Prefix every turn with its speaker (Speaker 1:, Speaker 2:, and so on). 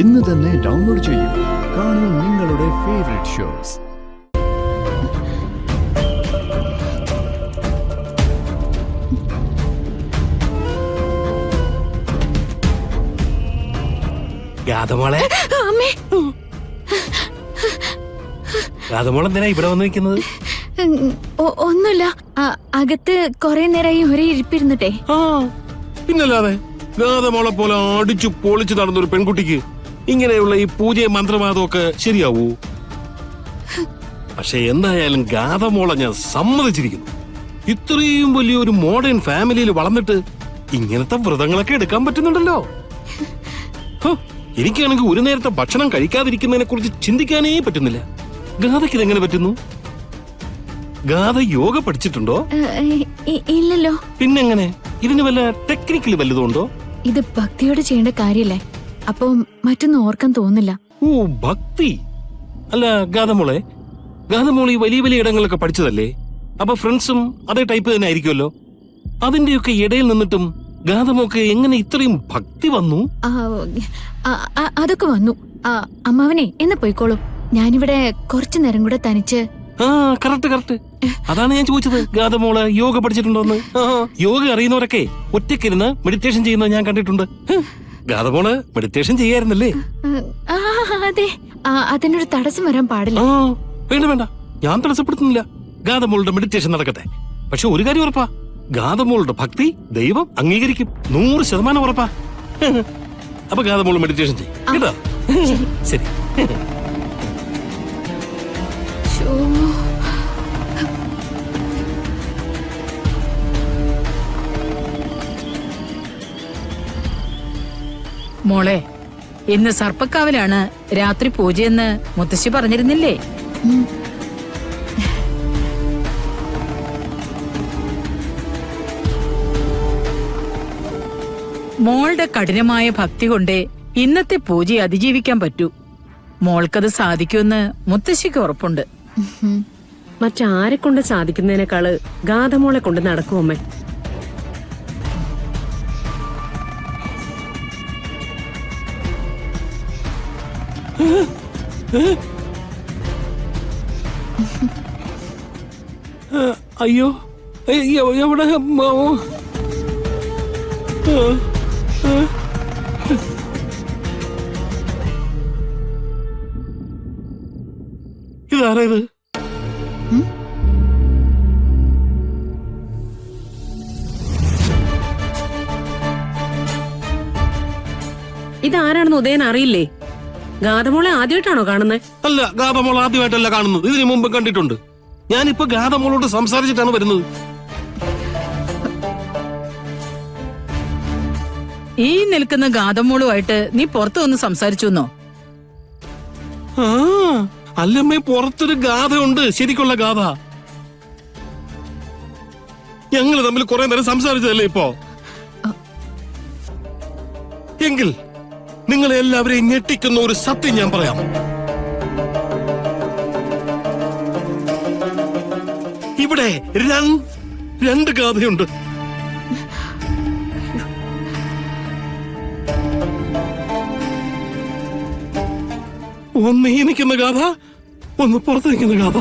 Speaker 1: ഇന്ന് തന്നെ ഡൗൺലോഡ് ചെയ്യൂ. കാണൂ നിങ്ങളുടെ ഫേവറേറ്റ് ഷോസ്.
Speaker 2: രാധമോളെന്തിനാ ഇവിടെ വന്ന് നിൽക്കുന്നത്?
Speaker 3: ഒന്നുമില്ല, അകത്ത് കൊറേ നേരമായി ഒരേ ഇരിപ്പിരുന്നിട്ടേ.
Speaker 2: പിന്നല്ലാതെ ഗാധമോളെ പോലെ അടിച്ചു പൊളിച്ചു നടന്നൊരു പെൺകുട്ടിക്ക് ഇങ്ങനെയുള്ള ഈ പൂജയും മന്ത്രവാദവും ഒക്കെ ശരിയാവൂ? പക്ഷെ എന്തായാലും ഗാധമോളെ ഞാൻ സമ്മതിച്ചിരിക്കുന്നു. ഇത്രയും വലിയൊരു മോഡേൺ ഫാമിലിയിൽ വളർന്നിട്ട് ഇങ്ങനത്തെ വ്രതങ്ങളൊക്കെ എടുക്കാൻ പറ്റുന്നുണ്ടല്ലോ. എനിക്കാണെങ്കിൽ ഒരു നേരത്തെ ഭക്ഷണം കഴിക്കാതിരിക്കുന്നതിനെ കുറിച്ച് ചിന്തിക്കാനേ പറ്റുന്നില്ല. ഗാഥയ്ക്ക് ഇതെങ്ങനെ പറ്റുന്നു? ഗാഥ യോഗ പഠിച്ചിട്ടുണ്ടോ?
Speaker 3: ഇല്ലല്ലോ.
Speaker 2: പിന്നെങ്ങനെ? ഇതിന് വല്ല ടെക്നിക്കൽ വല്ലതുണ്ടോ?
Speaker 3: ഇത് ഭക്തിയോട് ചെയ്യേണ്ട കാര്യല്ലേ, അപ്പൊ മറ്റൊന്നും ഓർക്കാൻ തോന്നില്ല.
Speaker 2: ഓ, ഭക്തി. അല്ല ഗാഥമോളെ, ഗാഥമോൾ ഈ വലിയ വലിയ ഇടങ്ങളിലൊക്കെ പഠിച്ചതല്ലേ? അപ്പൊ ഫ്രണ്ട്സും അതേ ടൈപ്പ് തന്നെ ആയിരിക്കുമല്ലോ. അതിന്റെയൊക്കെ ഇടയിൽ നിന്നിട്ടും ഗാഥമോക്ക് എങ്ങനെ ഇത്രയും ഭക്തി വന്നു?
Speaker 3: അതൊക്കെ വന്നു. അമ്മാവനെ എന്ന് പോയിക്കോളൂ, ഞാനിവിടെ കുറച്ചു നേരം കൂടെ തനിച്ച്.
Speaker 2: കറക്റ്റ്. അതാണ് ഞാൻ ചോദിച്ചത്, ഗാഥമോള് യോഗ പഠിച്ചിട്ടുണ്ടോന്ന്. യോഗ അറിയുന്നവരൊക്കെ ഒറ്റയ്ക്കിരുന്ന് മെഡിറ്റേഷൻ ചെയ്യുന്നത് ഞാൻ കണ്ടിട്ടുണ്ട്. ഗാഥമോള് മെഡിറ്റേഷൻ ചെയ്യായിരുന്നല്ലേ?
Speaker 3: അതെ, അതിനൊരു തടസ്സം വരാൻ പാടില്ല.
Speaker 2: വേണ്ട, ഞാൻ തടസ്സപ്പെടുത്തുന്നില്ല. ഗാഥമോളുടെ മെഡിറ്റേഷൻ നടക്കട്ടെ. പക്ഷെ ഒരു കാര്യം ഉറപ്പാ, ഗാഥമോളുടെ ഭക്തി ദൈവം അംഗീകരിക്കും. 100% ഉറപ്പാ. അപ്പൊ ഗാഥമോള് മെഡിറ്റേഷൻ ചെയ്യും കേട്ടോ? ശരി.
Speaker 4: മോളെ, ഇന്ന് സർപ്പക്കാവിലാണ് രാത്രി പൂജയെന്ന് മുത്തശ്ശി പറഞ്ഞിരുന്നില്ലേ? മോളുടെ കഠിനമായ ഭക്തി കൊണ്ട് ഇന്നത്തെ പൂജയെ അതിജീവിക്കാൻ പറ്റൂ. മോൾക്കത് സാധിക്കുമെന്ന് മുത്തശ്ശിക്ക് ഉറപ്പുണ്ട്.
Speaker 5: മറ്റാരെ കൊണ്ട് സാധിക്കുന്നതിനേക്കാള് ഗാഥമോളെ കൊണ്ട് നടക്കും അമ്മേ.
Speaker 2: അയ്യോ, എവിടെ? ഇതാരാ ഇത്?
Speaker 5: ഇതാരാണെന്ന് ഉദയൻ അറിയില്ലേ? ഗാഥമോളെ ആദ്യമായിട്ടാണോ കാണുന്നത്?
Speaker 2: അല്ല, ഗാഥമോൾ ആദ്യമായിട്ടല്ല കാണുന്നത്. ഇതിനു മുമ്പ് കണ്ടിട്ടുണ്ട്. ഞാനിപ്പോ ഗാഥമോളോട് സംസാരിച്ചിട്ടാണ് വരുന്നത്.
Speaker 4: ഈ നിൽക്കുന്ന ഗാഥമോളുമായിട്ട് നീ പുറത്തു വന്ന് സംസാരിച്ചു എന്നോ?
Speaker 2: അല്ലമ്മേ, പുറത്തൊരു ഗാഥയുണ്ട്, ശരിക്കുള്ള ഗാഥ. ഞങ്ങൾ തമ്മിൽ കുറെ നേരം സംസാരിച്ചതല്ലേ ഇപ്പോ? എങ്കിൽ നിങ്ങളെ എല്ലാവരെയും ഞെട്ടിക്കുന്ന ഒരു സത്യം ഞാൻ പറയാം. ഇവിടെ രണ്ട് ഗാഥയുണ്ട്. ഒന്ന് ഈ നിൽക്കുന്ന ഗാഥ, ഒന്ന് പുറത്ത് നിൽക്കുന്ന ഗാഥ.